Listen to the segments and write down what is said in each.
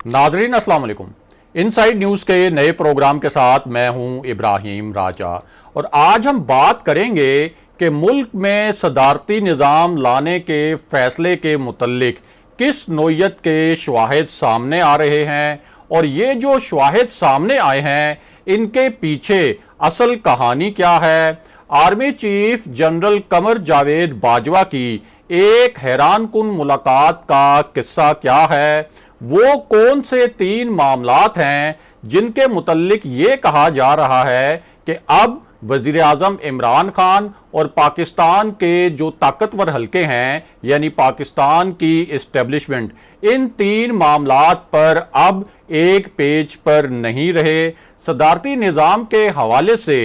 नाजरीन अस्सलाम वालेकुम। इनसाइड न्यूज के नए प्रोग्राम के साथ मैं हूं इब्राहिम राजा और आज हम बात करेंगे कि मुल्क में सदारती निज़ाम लाने के फैसले के मुतल्लिक किस नोयत के शवाहिद सामने आ रहे हैं और ये जो शवाहिद सामने आए हैं इनके पीछे असल कहानी क्या है। Army chief general Qamar Javed Bajwa की एक हैरान कुन मुलाकात का किस्सा क्या है, वो कौन से 3 मामलात हैं जिनके मुतल्लिक ये कहा जा रहा है कि अब वजीर आजम इमरान खान और पाकिस्तान के जो ताकतवर हलके हैं यानी पाकिस्तान की इस्टेब्लिशमेंट इन 3 मामलात पर अब एक पेज पर नहीं रहे। सदारती निज़ाम के हवाले से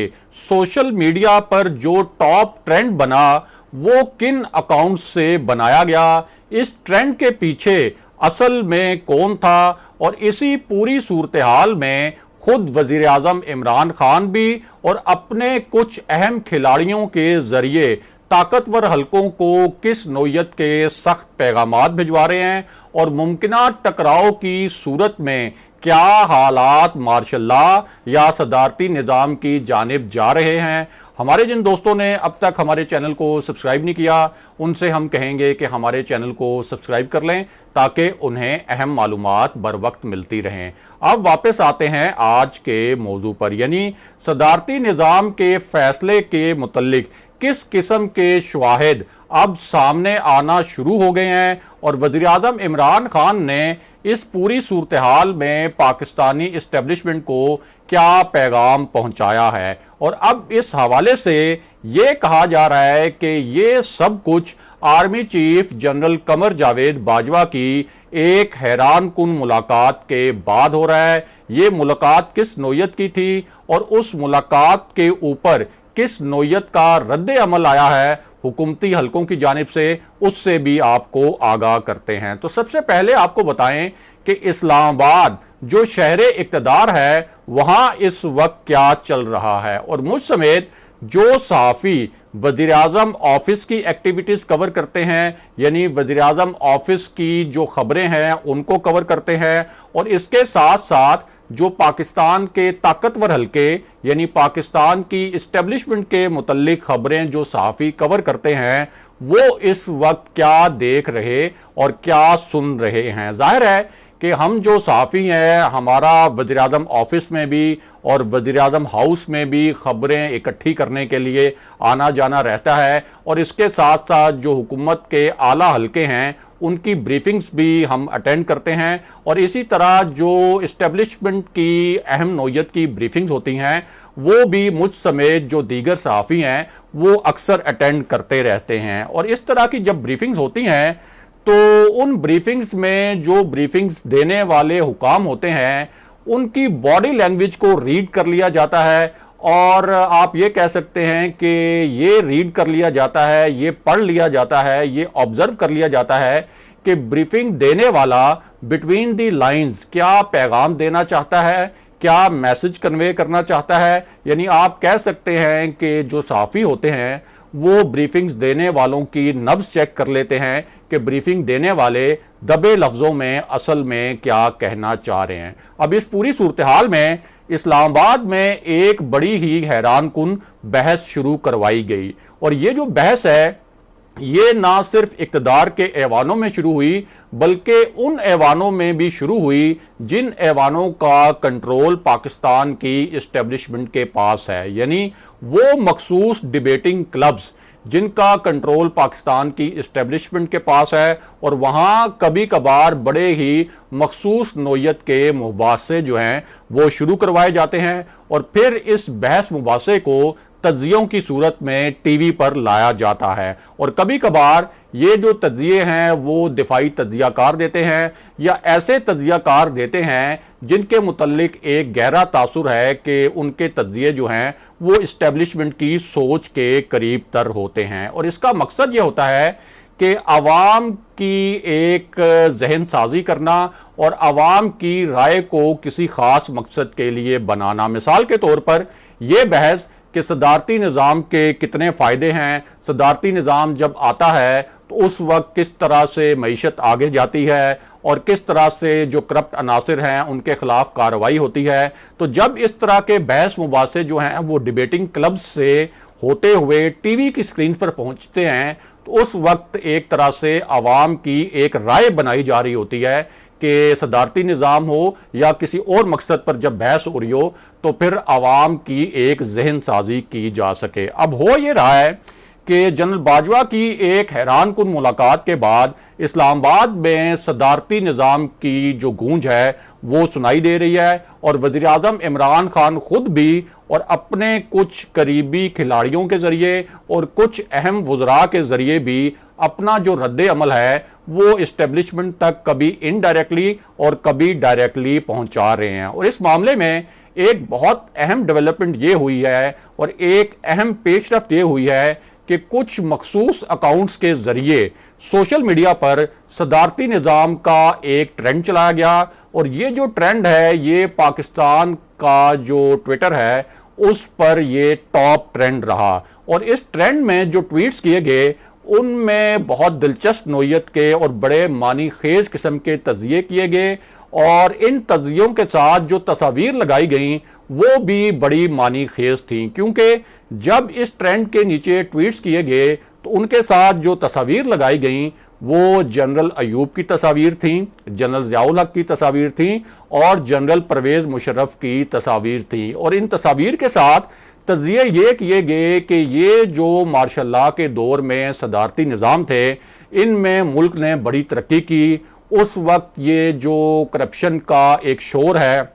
सोशल मीडिया पर जो टॉप ट्रेंड बना वो किन अकाउंट्स से बनाया गया, इस ट्रेंड के पीछे असल में कौन था और इसी पूरी सूरत हाल में खुद वजीर आजम इमरान खान भी और अपने कुछ अहम खिलाड़ियों के जरिए ताकतवर हलकों को किस नोयत के सख्त पैगामात भिजवा रहे हैं और मुमकिना टकराव की सूरत में क्या हालात मार्शल लॉ या सदारती निज़ाम की जानिब जा रहे हैं। हमारे जिन दोस्तों ने अब तक हमारे चैनल को सब्सक्राइब नहीं किया उनसे हम कहेंगे कि हमारे चैनल को सब्सक्राइब कर लें ताकि उन्हें अहम मालूमात बर वक्त मिलती रहें। अब वापस आते हैं आज के मौजू पर, यानी सदारती निज़ाम के फैसले के मुतल्लिक किस किस्म के शवाहिद अब सामने आना शुरू हो गए हैं और वजीर आजम इमरान खान ने इस पूरी सूरत हाल में पाकिस्तानी इस्टेब्लिशमेंट को क्या पैगाम पहुंचाया है। और अब इस हवाले से ये कहा जा रहा है कि ये सब कुछ army chief general Qamar Javed Bajwa की एक हैरान कुन मुलाकात के बाद हो रहा है। ये मुलाकात किस नोयत की थी और उस मुलाकात के ऊपर किस नोयत का रद्द अमल आया है हुकूमती हलकों की जानिब से, उससे भी आपको आगाह करते हैं। तो सबसे पहले आपको बताएं कि इस्लामाबाद जो शहर इक़्तिदार है वहां इस वक्त क्या चल रहा है और मुझ समेत जो सहाफ़ी वज़ीर आज़म ऑफिस की एक्टिविटीज़ कवर करते हैं यानी वज़ीर आज़म ऑफिस की जो खबरें हैं उनको कवर करते हैं और इसके साथ साथ जो पाकिस्तान के ताकतवर हलके यानी पाकिस्तान की इस्टेब्लिशमेंट के मुतल्लिक खबरें जो सहाफ़ी कवर करते हैं वो इस वक्त क्या देख रहे और क्या सुन रहे हैं। जाहिर है कि हम जो सहाफ़ी हैं हमारा वज़ीर आज़म ऑफिस में भी और वज़ीर आज़म हाउस में भी खबरें इकट्ठी करने के लिए आना जाना रहता है और इसके साथ साथ जो हुकूमत के आला हलके हैं उनकी ब्रीफिंग्स भी हम अटेंड करते हैं और इसी तरह जो इस्टेब्लिशमेंट की अहम नोयत की ब्रीफिंग्स होती हैं वो भी मुझ समेत जो दीगर सहाफ़ी हैं वो अक्सर अटेंड करते रहते हैं। और इस तरह की जब ब्रीफिंग्स होती हैं तो उन ब्रीफिंग्स में जो ब्रीफिंग्स देने वाले हुकाम होते हैं उनकी बॉडी लैंग्वेज को रीड कर लिया जाता है और आप ये कह सकते हैं कि ये रीड कर लिया जाता है, ये पढ़ लिया जाता है, ये ऑब्जर्व कर लिया जाता है कि ब्रीफिंग देने वाला बिटवीन दी लाइंस क्या पैगाम देना चाहता है, क्या मैसेज कन्वे करना चाहता है। यानी आप कह सकते हैं कि जो सहाफ़ी होते हैं वो ब्रीफिंग्स देने वालों की नब्ज चेक कर लेते हैं कि ब्रीफिंग देने वाले दबे लफ्ज़ों में असल में क्या कहना चाह रहे हैं। अब इस पूरी सूरत हाल में इस्लामाबाद में एक बड़ी ही हैरान कुन बहस शुरू करवाई गई और ये जो बहस है ये ना सिर्फ इक़्तिदार के ऐवानों में शुरू हुई बल्कि उन ऐवानों में भी शुरू हुई जिन ऐवानों का कंट्रोल पाकिस्तान की इस्टेब्लिशमेंट के पास है, यानी वो मखसूस डिबेटिंग क्लब्स जिनका कंट्रोल पाकिस्तान की इस्टेब्लिशमेंट के पास है और वहां कभी कभार बड़े ही मखसूस नोयत के मुबासे जो हैं वो शुरू करवाए जाते हैं और फिर इस बहस मुबासे को तज्जियों की सूरत में टीवी पर लाया जाता है और कभी कभार ये जो तज्जिए हैं वो दिफाई तज्जियाकार देते हैं या ऐसे तज्जियाकार देते हैं जिनके मुतल्लिक एक गहरा तासुर है कि उनके तज्जिए जो हैं वो इस्टेब्लिशमेंट की सोच के करीब तर होते हैं और इसका मकसद ये होता है कि आवाम की एक जहन साजी करना और आवाम की राय को किसी खास मकसद के लिए बनाना। मिसाल के तौर पर यह बहस कि सदारती निज़ाम के कितने फ़ायदे हैं, सदारती निज़ाम जब आता है तो उस वक्त किस तरह से मईशत आगे जाती है और किस तरह से जो करप्ट अनासिर हैं उनके खिलाफ कार्रवाई होती है। तो जब इस तरह के बहस मुबासे जो हैं वो डिबेटिंग क्लब्स से होते हुए टीवी की स्क्रीन पर पहुंचते हैं, तो उस वक्त एक तरह से आवाम की एक राय बनाई जा रही होती है कि सदारती निज़ाम हो या किसी और मकसद पर जब बहस हो रही हो तो फिर आवाम की एक जहन साजी की जा सके। अब हो ये रहा है कि जनरल बाजवा की एक हैरान कुन मुलाकात के बाद इस्लामाबाद में सदारती निज़ाम की जो गूंज है वो सुनाई दे रही है, और वज़ीर आज़म इमरान खान खुद भी और अपने कुछ करीबी खिलाड़ियों के जरिए और कुछ अहम वज़रा के जरिए भी अपना जो रद्द अमल है वो इस्टेब्लिशमेंट तक कभी इनडायरेक्टली और कभी डायरेक्टली पहुंचा रहे हैं। और इस मामले में एक बहुत अहम डेवलपमेंट ये हुई है और एक अहम पेशरफ्त ये हुई है कि कुछ मखसूस अकाउंट्स के जरिए सोशल मीडिया पर सदारती निज़ाम का एक ट्रेंड चलाया गया, और ये जो ट्रेंड है ये पाकिस्तान का जो ट्विटर है उस पर ये टॉप ट्रेंड रहा। और इस ट्रेंड में जो ट्वीट्स किए गए उनमें बहुत दिलचस्प नोयत के और बड़े मानी खेज किस्म के तजिए किए गए, और इन तजियों के साथ जो तस्वीर लगाई गई वो भी बड़ी मानी खेज थी, क्योंकि जब इस ट्रेंड के नीचे ट्वीट्स किए गए तो उनके साथ जो तस्वीर लगाई गई वो जनरल अयूब की तस्वीर थी, जनरल ज़ियाउल हक की तस्वीर थी और जनरल परवेज मुशर्रफ की तस्वीर थी। और इन तस्वीर के साथ तजिए ये किए गए कि ये जो मार्शल लॉ के दौर में सदारती निज़ाम थे इनमें मुल्क ने बड़ी तरक्की की। उस वक्त ये जो करप्शन का एक शोर है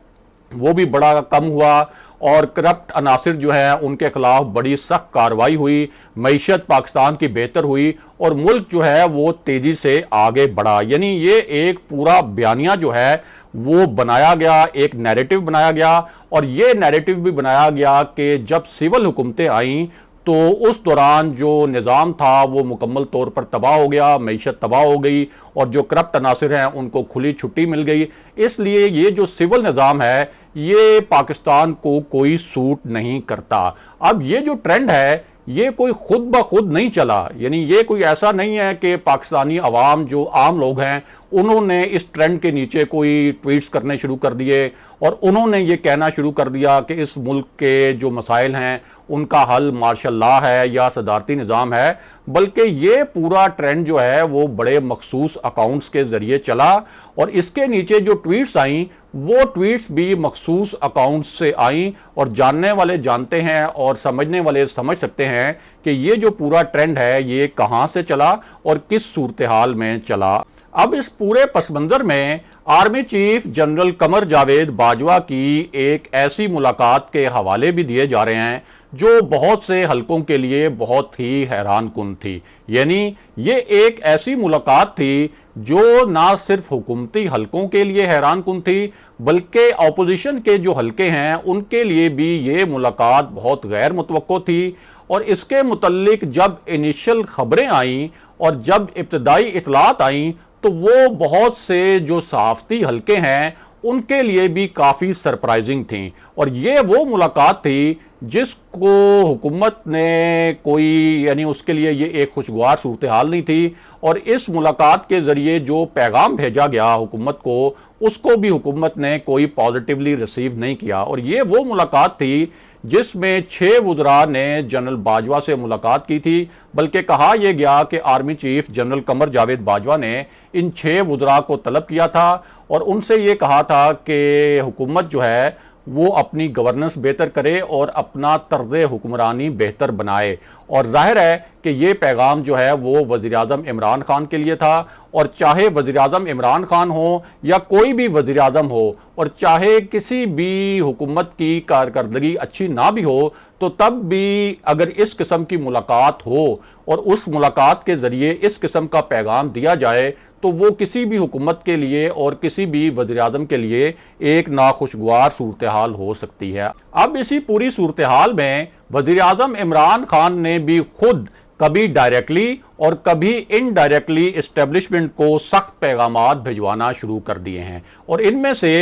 वो भी बड़ा कम हुआ, और करप्ट अनासिर जो है उनके खिलाफ बड़ी सख्त कार्रवाई हुई, मईशत पाकिस्तान की बेहतर हुई और मुल्क जो है वो तेजी से आगे बढ़ा। यानी ये एक पूरा बयानिया जो है वो बनाया गया, एक नैरेटिव बनाया गया, और ये नैरेटिव भी बनाया गया कि जब सिविल हुकूमतें आईं तो उस दौरान जो निज़ाम था वो मुकम्मल तौर पर तबाह हो गया, मईशत तबाह हो गई और जो करप्ट अनासिर हैं उनको खुली छुट्टी मिल गई। इसलिए ये जो सिविल निज़ाम है ये पाकिस्तान को कोई सूट नहीं करता। अब ये जो ट्रेंड है ये कोई खुद ब खुद नहीं चला, यानी ये कोई ऐसा नहीं है कि पाकिस्तानी अवाम जो आम लोग हैं उन्होंने इस ट्रेंड के नीचे कोई ट्वीट्स करने शुरू कर दिए और उन्होंने ये कहना शुरू कर दिया कि इस मुल्क के जो मसाइल हैं उनका हल मार्शल लॉ है या सदारती निज़ाम है, बल्कि ये पूरा ट्रेंड जो है वो बड़े मखसूस अकाउंट्स के जरिए चला। और इसके नीचे जो ट्वीट्स आई वो ट्वीट्स भी मखसूस अकाउंट्स से आई, और जानने वाले जानते हैं और समझने वाले समझ सकते हैं कि ये जो पूरा ट्रेंड है ये कहां से चला और किस सूरत हाल में चला। अब इस पूरे पस मंजर में army chief general Qamar Javed Bajwa की एक ऐसी मुलाकात के हवाले भी दिए जा रहे हैं जो बहुत से हलकों के लिए बहुत ही हैरान कुन थी। यानी ये एक ऐसी मुलाकात थी जो ना सिर्फ हुकूमती हलकों के लिए हैरान कुन थी बल्कि अपोजिशन के जो हलके हैं उनके लिए भी ये मुलाकात बहुत गैर मुतवक्को थी। और इसके मुतल्लिक जब इनिशियल खबरें आईं और जब इब्तदाई इतलात आईं तो वो बहुत से जो सहाफती हलके हैं उनके लिए भी काफ़ी सरप्राइजिंग थी। और ये वो मुलाकात थी जिसको हुकूमत ने कोई, यानी उसके लिए ये एक खुशगवार सूरत हाल नहीं थी, और इस मुलाकात के ज़रिए जो पैगाम भेजा गया हुकूमत को उसको भी हुकूमत ने कोई पॉजिटिवली रिसीव नहीं किया। और ये वो मुलाकात थी जिसमें 6 वुज़रा ने जनरल बाजवा से मुलाकात की थी, बल्कि कहा यह गया कि army chief general Qamar Javed Bajwa ने इन 6 वुज़रा को तलब किया था और उनसे ये कहा था कि हुकूमत जो है वो अपनी गवर्नेंस बेहतर करे और अपना तर्ज हुक्मरानी बेहतर बनाए। और जाहिर है कि ये पैगाम जो है वो वज़ीर आज़म इमरान खान के लिए था, और चाहे वज़ीर आज़म इमरान खान हो या कोई भी वज़ीर आज़म हो, और चाहे किसी भी हुकूमत की कारकर्दगी अच्छी ना भी हो, तो तब भी अगर इस किस्म की मुलाकात हो और उस मुलाकात के ज़रिए इस किस्म का पैगाम दिया जाए तो वो किसी भी हुकूमत के लिए और किसी भी वज़ीर आज़म के लिए एक नाखुशगवार सूरत हाल हो सकती है। अब इसी पूरी सूरत हाल में वज़ीर आज़म इमरान खान ने भी खुद कभी डायरेक्टली और कभी इनडायरेक्टली इस्टेब्लिशमेंट को सख्त पैगामात भिजवाना शुरू कर दिए हैं। और इनमें से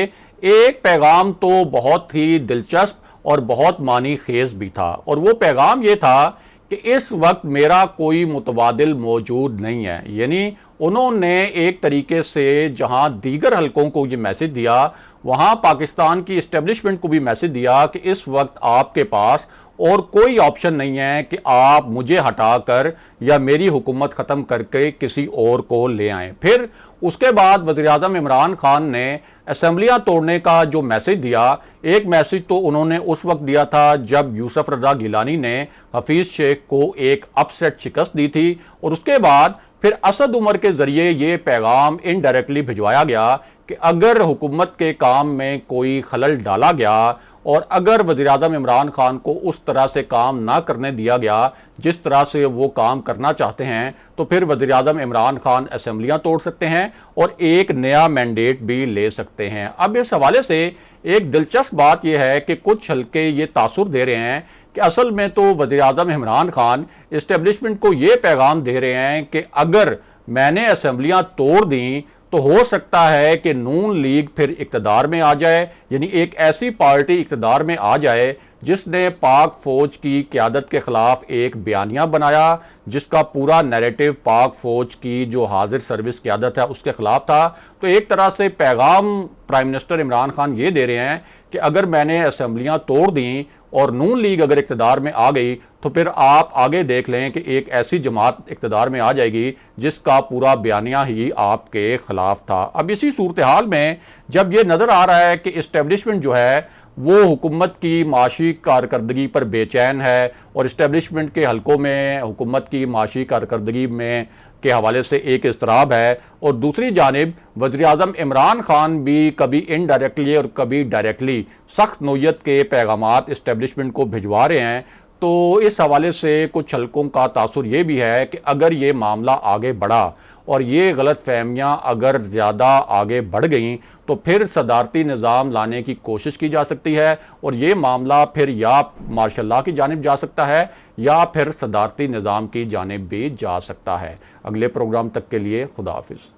एक पैगाम तो बहुत ही दिलचस्प और बहुत मानी खेज भी था, और वो पैगाम ये था कि इस वक्त मेरा कोई मुतबादिल मौजूद नहीं है। यानी उन्होंने एक तरीके से जहां दीगर हलकों को ये मैसेज दिया, वहां पाकिस्तान की इस्टेब्लिशमेंट को भी मैसेज दिया कि इस वक्त आपके पास और कोई ऑप्शन नहीं है कि आप मुझे हटाकर या मेरी हुकूमत ख़त्म करके किसी और को ले आएं। फिर उसके बाद वज़ीर-ए-आज़म इमरान खान ने असेंबलियां तोड़ने का जो मैसेज दिया, एक मैसेज तो उन्होंने उस वक्त दिया था जब यूसुफ रज़ा गिलानी ने हफीज शेख को एक अपसेट शिकस्त दी थी, और उसके बाद फिर असद उमर के जरिए ये पैगाम इनडायरेक्टली भिजवाया गया कि अगर हुकूमत के काम में कोई खलल डाला गया और अगर वज़ीर-ए-आज़म इमरान खान को उस तरह से काम ना करने दिया गया जिस तरह से वो काम करना चाहते हैं, तो फिर वज़ीर-ए-आज़म इमरान खान असेंबलियां तोड़ सकते हैं और एक नया मैंडेट भी ले सकते हैं। अब इस हवाले से एक दिलचस्प बात यह है कि कुछ हल्के ये तासुर दे रहे हैं कि असल में तो वज़ीर-ए-आज़म इमरान खान इस्टेब्लिशमेंट को ये पैगाम दे रहे हैं कि अगर मैंने असेंबलियां तोड़ दी तो हो सकता है कि नून लीग फिर इक्तदार में आ जाए, यानी एक ऐसी पार्टी इक्तदार में आ जाए जिसने पाक फौज की क़यादत के खिलाफ एक बयानिया बनाया, जिसका पूरा नैरेटिव पाक फौज की जो हाजिर सर्विस क़यादत है उसके खिलाफ था। तो एक तरह से पैगाम प्राइम मिनिस्टर इमरान खान ये दे रहे हैं कि अगर मैंने असेंबलियां तोड़ दी और नून लीग अगर इक्तदार में आ गई तो फिर आप आगे देख लें कि एक ऐसी जमात इक्तदार में आ जाएगी जिसका पूरा बयानिया ही आपके खिलाफ था। अब इसी सूरत हाल में जब ये नज़र आ रहा है कि इस्टेब्लिशमेंट जो है वो हुकूमत की माशी कारकर्दगी पर बेचैन है और इस्टेब्लिशमेंट के हलकों में हुकूमत की माशी कारकर्दगी में के हवाले से एक इस्तराब है, और दूसरी जानिब वज़ीर-ए-आज़म इमरान खान भी कभी इनडायरेक्टली और कभी डायरेक्टली सख्त नोयत के पैगामात इस्टेब्लिशमेंट को भिजवा रहे हैं। तो इस हवाले से कुछ हलकों का तासुर ये भी है कि अगर ये मामला आगे बढ़ा और ये गलत फहमियाँ अगर ज़्यादा आगे बढ़ गई तो फिर सदारती निज़ाम लाने की कोशिश की जा सकती है, और ये मामला फिर या मार्शल लॉ की जानिब जा सकता है या फिर सदारती निज़ाम की जानिब भी जा सकता है। अगले प्रोग्राम तक के लिए खुदा हाफिज़।